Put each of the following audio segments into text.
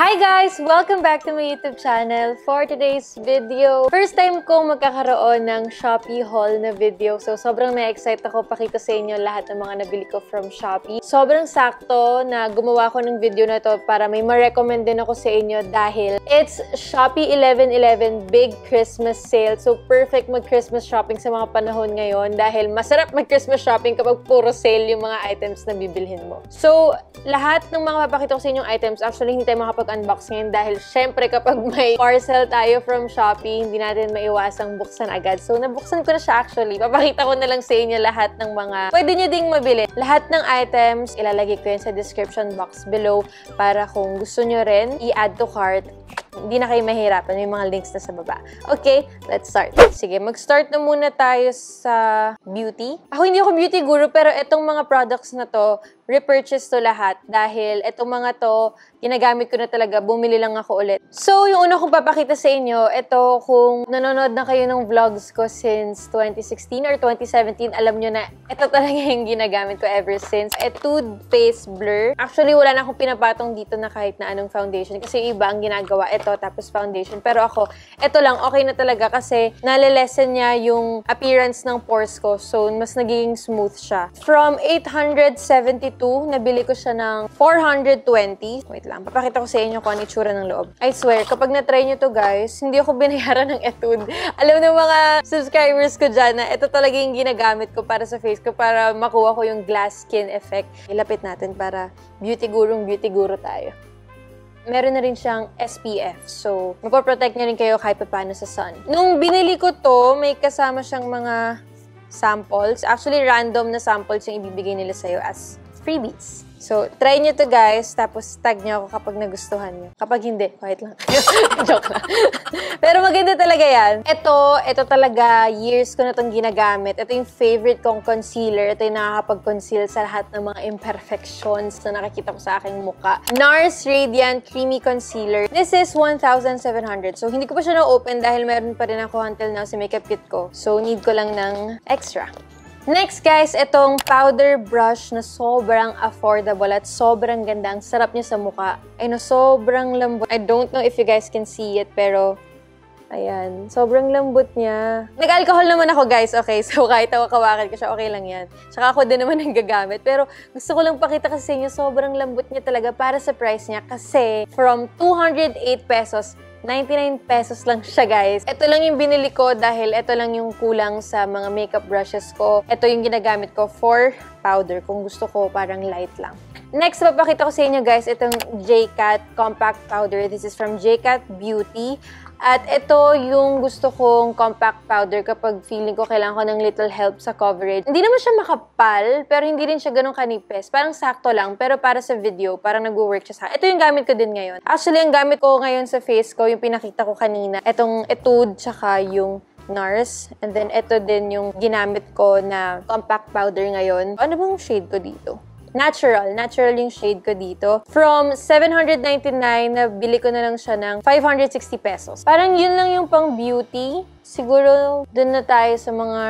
Hi guys! Welcome back to my YouTube channel. For today's video, first time kong magkakaroon ng Shopee haul na video. So, sobrang na-excite ako pakita sa inyo lahat ng mga nabili ko from Shopee. Sobrang sakto na gumawa ko ng video na to para may ma-recommend din ako sa inyo dahil it's Shopee 11/11 Big Christmas Sale. So, perfect mag-Christmas shopping sa mga panahon ngayon dahil masarap mag-Christmas shopping kapag puro sale yung mga items na bibilhin mo. So, lahat ng mga papakita ko sa inyong items, actually hindi tayo makapag-unbox ngayon dahil syempre kapag may parcel tayo from Shopee, hindi natin maiwasang buksan agad. So, nabuksan ko na siya actually. Papakita ko na lang sa inyo lahat ng mga pwede nyo ding mabili. Lahat ng items, ilalagay ko yun sa description box below para kung gusto nyo rin, i-add to cart. Hindi na kayo mahirapan. May mga links na sa baba. Okay, let's start. Sige, mag-start na muna tayo sa beauty. Ako hindi ako beauty guru, pero itong mga products na to, repurchase to lahat dahil itong mga to, ginagamit ko na talaga, bumili lang ako ulit. So, yung una kong papakita sa inyo, ito kung nanonood na kayo ng vlogs ko since 2016 or 2017, alam nyo na ito talaga yung ginagamit ko ever since. Etude Face Blur. Actually, wala na akong pinapatong dito na kahit na anong foundation kasi iba ang ginagawa. Ito, tapos foundation. Pero ako, ito lang, okay na talaga kasi nalilesen niya yung appearance ng pores ko. So, mas naging smooth siya. From 872, nabili ko siya ng 420. Wait lang, papakita ko sa inyo kung ano itsura ng loob. I swear, kapag na-try nyo to guys, hindi ako binayaran ng Etude. Alam ng mga subscribers ko dyan na ito talaga yung ginagamit ko para sa face ko para makuha ko yung glass skin effect. Ilapit natin para beauty guru tayo. Meron na rin siyang SPF. So, mapoprotect niya rin kayo kahit paano sa sun. Nung binili ko to, may kasama siyang mga samples. Actually, random na samples yung ibibigay nila sa'yo as freebies. So, try nyo to guys, tapos tag nyo ako kapag nagustuhan nyo. Kapag hindi, quiet lang kayo. Joke lang. Pero maganda talaga yan. Ito talaga, years ko na itong ginagamit. Ito yung favorite kong concealer. Ito yung nakakapag-conceal sa lahat ng mga imperfections na nakikita ko sa aking muka. NARS Radiant Creamy Concealer. This is 1,700. So, hindi ko pa siya na-open dahil meron pa rin ako until now sa makeup kit ko. So, need ko lang ng extra. Next guys, itong powder brush na sobrang affordable at sobrang ganda. Ang sarap niya sa mukha. Ay no, sobrang lambot. I don't know if you guys can see it, pero ayan, sobrang lambot niya. Nag-alcohol naman ako guys, okay? So kahit kawakan ko siya, okay lang yan. Tsaka ako din naman ang gagamit. Pero gusto ko lang pakita kasi sa inyo, sobrang lambot niya talaga para sa price niya. Kasi from 208 pesos, 99 pesos lang siya, guys. Ito lang yung binili ko dahil ito lang yung kulang sa mga makeup brushes ko. Ito yung ginagamit ko for powder kung gusto ko parang light lang. Next, papakita ko sa inyo, guys, itong JCat Compact Powder. This is from JCat Beauty. At ito yung gusto kong compact powder kapag feeling ko kailangan ko ng little help sa coverage. Hindi naman siya makapal, pero hindi rin siya ganun kanipis. Parang sakto lang, pero para sa video, parang nag-work siya sa akin. Ito yung gamit ko din ngayon. Actually, ang gamit ko ngayon sa face ko, yung pinakita ko kanina, itong Etude, tsaka yung NARS. And then, ito din yung ginamit ko na compact powder ngayon. Ano bang shade ko dito? Natural yung shade ko dito. From 799, nabili ko na lang siya ng 560 pesos. Parang yun lang yung pang beauty. Siguro, dun na tayo sa mga...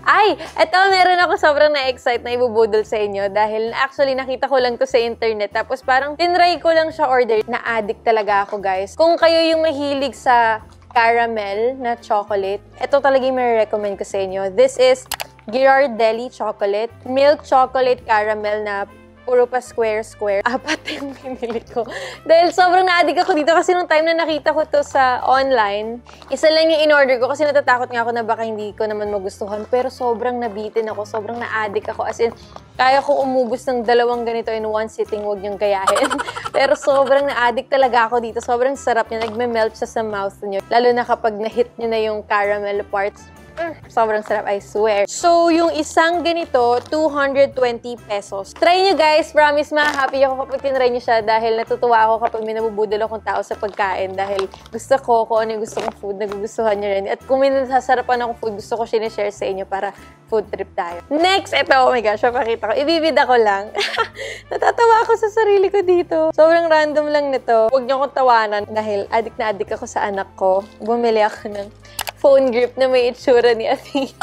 Ay! Eto, meron ako sobrang na-excite na ibubudol sa inyo dahil actually nakita ko lang to sa internet. Tapos parang tinry ko lang siya order. Na-addict talaga ako, guys. Kung kayo yung mahilig sa caramel na chocolate, ito talaga yung may-recommend ko sa inyo. This is Ghirardelli Chocolate. Milk Chocolate Caramel na puro pa square. Apat yung pinili ko. Dahil sobrang na-addict ako dito kasi nung time na nakita ko to sa online, isa lang yung in-order ko kasi natatakot nga ako na baka hindi ko naman magustuhan. Pero sobrang nabitin ako, sobrang na-addict ako. As in, kaya ko umubos ng 2 ganito in one sitting, huwag niyong gayahin. Pero sobrang na-addict talaga ako dito. Sobrang sarap niya, nagme-melt siya sa mouth niyo. Lalo na kapag na-hit niyo na yung caramel parts. Sobrang sarap, I swear. So, yung isang ganito, 220 pesos. Try nyo guys, promise ma-happy ako kapag tinry nyo siya dahil natutuwa ako kapag may nabubudol akong tao sa pagkain dahil gusto ko kung ano yung gusto kong food, nagugustuhan nyo rin. At kung may nasasarapan akong food, gusto ko sinishare sa inyo para food trip tayo. Next, ito, oh my gosh, papakita ko. Ibibida ko lang. Natatawa ako sa sarili ko dito. Sobrang random lang nito. Huwag nyo akong tawanan dahil addict na addict ako sa anak ko. Bumili ako ng phone grip na may itsura ni Athena.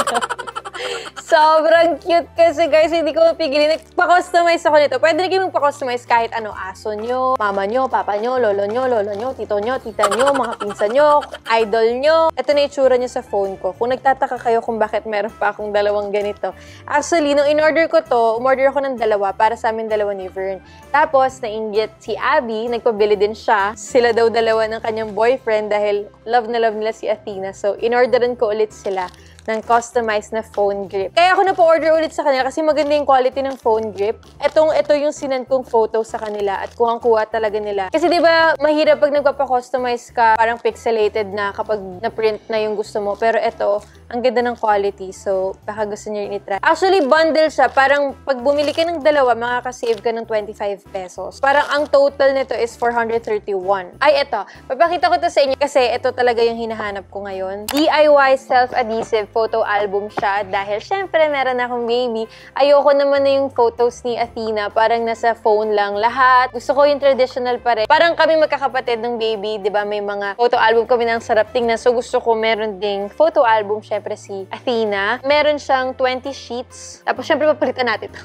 Sobrang cute kasi guys, hindi ko mapigilin. Nagpa-customize ako nito. Pwede na kayo magpa-customize kahit ano, aso nyo, mama nyo, papa nyo, lolo nyo, tito nyo, tita nyo, mga pinsan nyo, idol nyo. Ito na itsura nyo sa phone ko. Kung nagtataka kayo kung bakit meron pa akong dalawang ganito. Actually, nung in-order ko to, umorder ako ng dalawa para sa amin dalawa ni Vern. Tapos, nainggit si Abby, nagpabili din siya. Sila daw dalawa ng kanyang boyfriend dahil love na love nila si Athena. So, in-orderan ko ulit sila ng customized na phone grip. Kaya ako na po-order ulit sa kanila kasi maganda yung quality ng phone grip. Ito yung sinend kong photo sa kanila at kuhang-kuha talaga nila. Kasi di ba mahirap pag nagpapa-customize ka, parang pixelated na kapag na-print na yung gusto mo. Pero ito, ang ganda ng quality. So, baka gusto nyo rin i-try. Actually, bundle siya. Parang pag bumili ka ng dalawa, makakasave ka ng 25 pesos. Parang ang total nito is 431. Ay, ito. Papakita ko to sa inyo kasi ito talaga yung hinahanap ko ngayon. DIY self-adhesive photo album siya dahil syempre meron akong baby. Ayoko naman na yung photos ni Athena. Parang nasa phone lang lahat. Gusto ko yung traditional pa rin. Parang kami magkakapatid ng baby, di ba? May mga photo album kami ng sarap tingnan. So gusto ko meron ding photo album syempre si Athena. Meron siyang 20 sheets. Tapos syempre papalitan natin ito.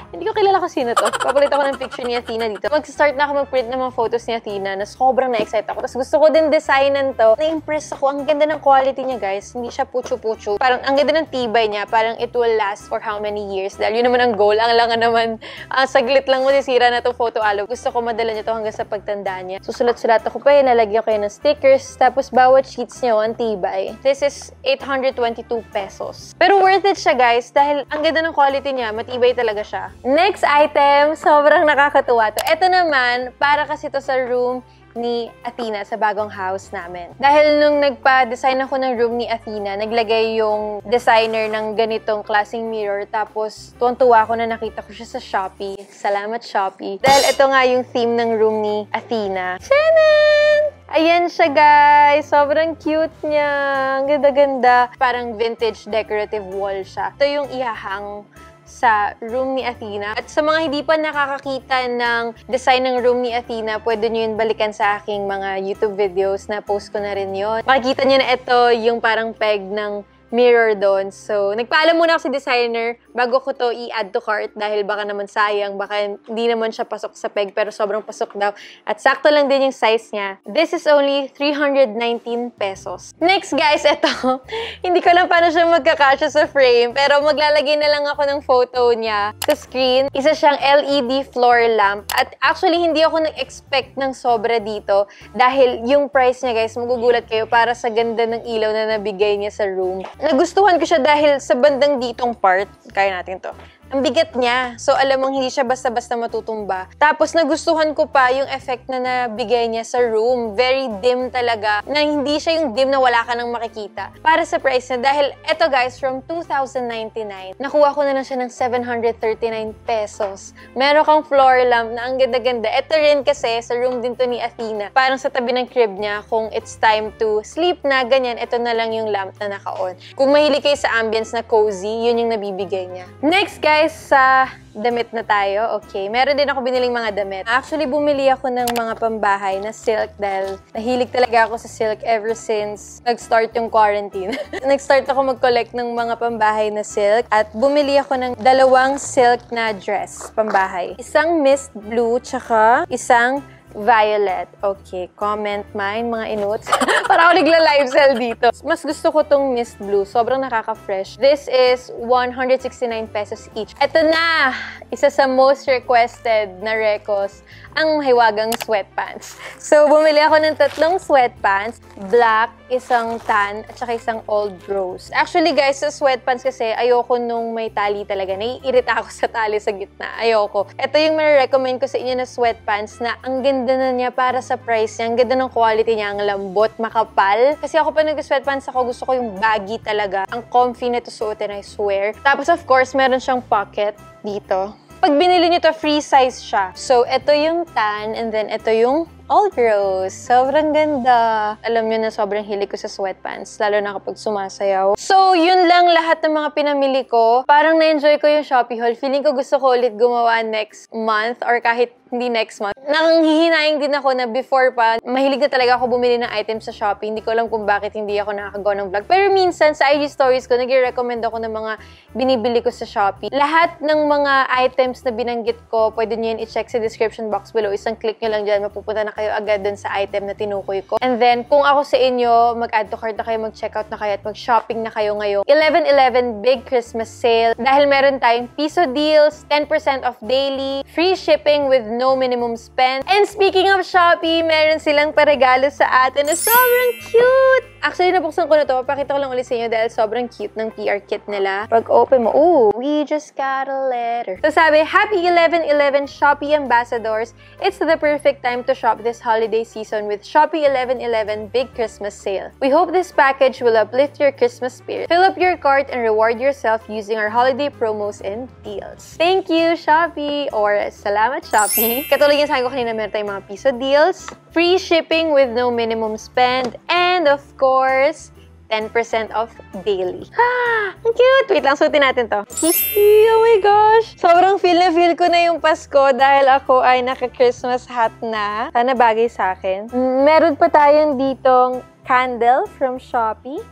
Hindi ko kilala kung sino to. Papalit ako ng picture ni Athena dito. Mag-start na ako mag-print ng mga photos ni Athena na sobrang na-excite ako. Tapos gusto ko din designan to. Na-impress ako. Ang ganda ng quality niya, guys. Hindi siya puchu-puchu. Parang ang ganda ng tibay niya. Parang it will last for how many years. Dahil yun naman ang goal. Ang langan naman, saglit lang masisira na itong photo album. Gusto ko madala niya to hanggang sa pagtanda niya. Susulat-sulat ako pa yun. Nalagyan ko yun ng stickers. Tapos bawat sheets niya, ang tibay. This is 822 pesos. Pero worth it siya, guys. Dahil ang ganda ng quality niya. Matibay talaga siya. Next item, sobrang nakakatuwa to. Ito naman, para kasi to sa room ni Athena sa bagong house namin. Dahil nung nagpa-design ako ng room ni Athena, naglagay yung designer ng ganitong klaseng mirror. Tapos, tuwang-tuwa ako na nakita ko siya sa Shopee. Salamat, Shopee. Dahil ito nga yung theme ng room ni Athena. Shanan! Ayan siya, guys. Sobrang cute niya. Ang ganda-ganda. Parang vintage decorative wall siya. Ito yung ihahang sa room ni Athena. At sa mga hindi pa nakakakita ng design ng room ni Athena, pwede nyo yun balikan sa aking mga YouTube videos na post ko na rin yun. Makikita nyo na ito yung parang peg ng mirror doon. So, nagpaalam muna ako sa designer bago ko to i-add to cart dahil baka naman sayang, baka hindi naman siya pasok sa peg pero sobrang pasok daw. At sakto lang din yung size niya. This is only 319 pesos. Next guys, ito. Hindi ko lang paano siya magkakasya sa frame pero maglalagay na lang ako ng photo niya sa screen. Isa siyang LED floor lamp. At actually, hindi ako nag-expect ng sobra dito dahil yung price niya guys, magugulat kayo para sa ganda ng ilaw na nabigay niya sa room. Nagustuhan ko siya dahil sa bandang ditong part, kaya natin to, ang bigat niya. So, alam mong hindi siya basta-basta matutumba. Tapos, nagustuhan ko pa yung effect na nabigay niya sa room. Very dim talaga. Na hindi siya yung dim na wala ka nang makikita. Para sa price na. Dahil, eto guys, from 2,099, nakuha ko na lang siya ng 739 pesos. Meron kang floor lamp na ang ganda-ganda. Ito rin kasi, sa room din to ni Athena. Parang sa tabi ng crib niya, kung it's time to sleep na, ganyan, ito na lang yung lamp na naka-on. Kung mahilig kayo sa ambience na cozy, yun yung nabibigay niya. Next guys, sa damit na tayo. Okay, meron din ako biniling mga damit. Actually, bumili ako ng mga pambahay na silk dahil nahilig talaga ako sa silk ever since nag-start yung quarantine. Nag-start ako mag-collect ng mga pambahay na silk at bumili ako ng dalawang silk na dress pambahay. Isang mist blue tsaka isang violet. Okay, comment mine, mga inuts. Para ako nagla-live sell dito. Mas gusto ko tong mist blue. Sobrang nakaka-fresh. This is 169 pesos each. Ito na! Isa sa most requested na recos, ang mahiwagang sweatpants. So, bumili ako ng tatlong sweatpants. Black, isang tan, at saka isang old rose. Actually, guys, sa sweatpants kasi, ayoko nung may tali talaga. Naiirita ako sa tali sa gitna. Ayoko. Ito yung marirecommend ko sa inyo na sweatpants na ang ganda na niya para sa price niya. Ang ganda ng quality niya. Ang lambot, makapal. Kasi ako pa nag-sweatpants ako, gusto ko yung baggy talaga. Ang comfy na ito suotin, I swear. Tapos, of course, meron siyang pocket dito. Pag binili nyo to, free size siya. So, ito yung tan, and then ito yung old rose. Sobrang ganda. Alam nyo na sobrang hilig ko sa sweatpants, lalo na kapag sumasayaw. So, yun lang lahat ng mga pinamili ko. Parang na-enjoy ko yung Shopee haul. Feeling ko gusto ko ulit gumawa next month or kahit hindi next month. Nanghihinaing din ako na before pa, mahilig na talaga ako bumili ng items sa Shopee. Hindi ko alam kung bakit hindi ako nakakagawa ng vlog. Pero minsan, sa IG stories ko, nag-recommend ako ng mga binibili ko sa Shopee. Lahat ng mga items na binanggit ko, pwede nyo yun i-check sa description box below. Isang click nyo lang dyan, mapupunta na kayo agad dun sa item na tinukoy ko. And then, kung ako sa inyo, mag-add to cart na kayo, mag-checkout na kayo, at mag-shopping na kayo ngayong 11/11 Big Christmas Sale. Dahil meron tayong piso deals, 10% off daily, free shipping with no minimum spend. And speaking of Shopee, meron silang paregalo sa atin na sobrang cute! Actually, nabuksan ko na to. Papakita ko lang ulit sa inyo dahil sobrang cute ng PR kit nila. Pag open mo, ooh, we just got a letter. So sabi, Happy 11/11 Shopee Ambassadors! It's the perfect time to shop this holiday season with Shopee 11/11 Big Christmas Sale. We hope this package will uplift your Christmas spirit. Fill up your cart and reward yourself using our holiday promos and deals. Thank you, Shopee! Or salamat, Shopee! Katulad yung sabi ko kanina, meron tayong mga piso deals, free shipping with no minimum spend, and of course, 10% off daily. Ang cute! Wait lang, suotin natin to. Oh my gosh! Sobrang feel na feel ko na yung Pasko dahil ako ay naka-Christmas hat na. Sana bagay sa akin. Meron pa tayong ditong candle from Shopee.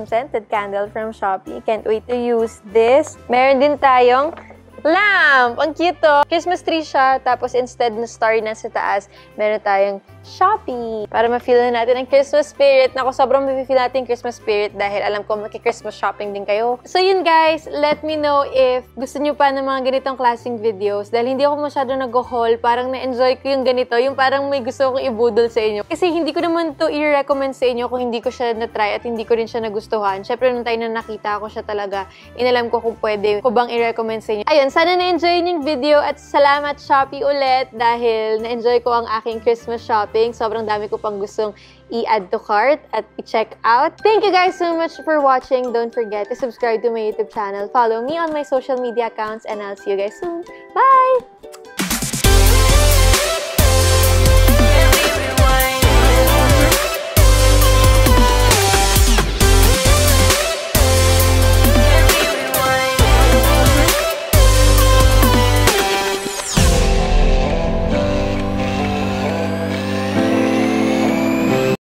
Scented candle from Shopee. Can't wait to use this. Meron din tayong lamp! Ang cute to! Christmas tree siya, tapos instead na star na sa taas, meron tayong Shopee. Para ma-feel na natin ang Christmas spirit. Naku, sobrang ma-feel natin yung Christmas spirit dahil alam ko maki-Christmas shopping din kayo. So yun guys, let me know if gusto nyo pa ng mga ganitong klaseng videos. Dahil hindi ako masyado nag-haul, parang na-enjoy ko yung ganito, yung parang may gusto akong ibudol sa inyo. Kasi hindi ko naman to i-recommend sa inyo kung hindi ko siya na-try at hindi ko rin siya nagustuhan. Syempre, nung tayo na nakita ko siya talaga, inalam ko kung pwede ko bang i-recommend sa inyo. Ayun, sana na-enjoy yung video at salamat Shopee ulit dahil na-enjoy ko ang aking Christmas shopping. Sobrang dami ko pang gustong i-add to cart at i-check out. Thank you guys so much for watching. Don't forget to subscribe to my YouTube channel. Follow me on my social media accounts and I'll see you guys soon. Bye!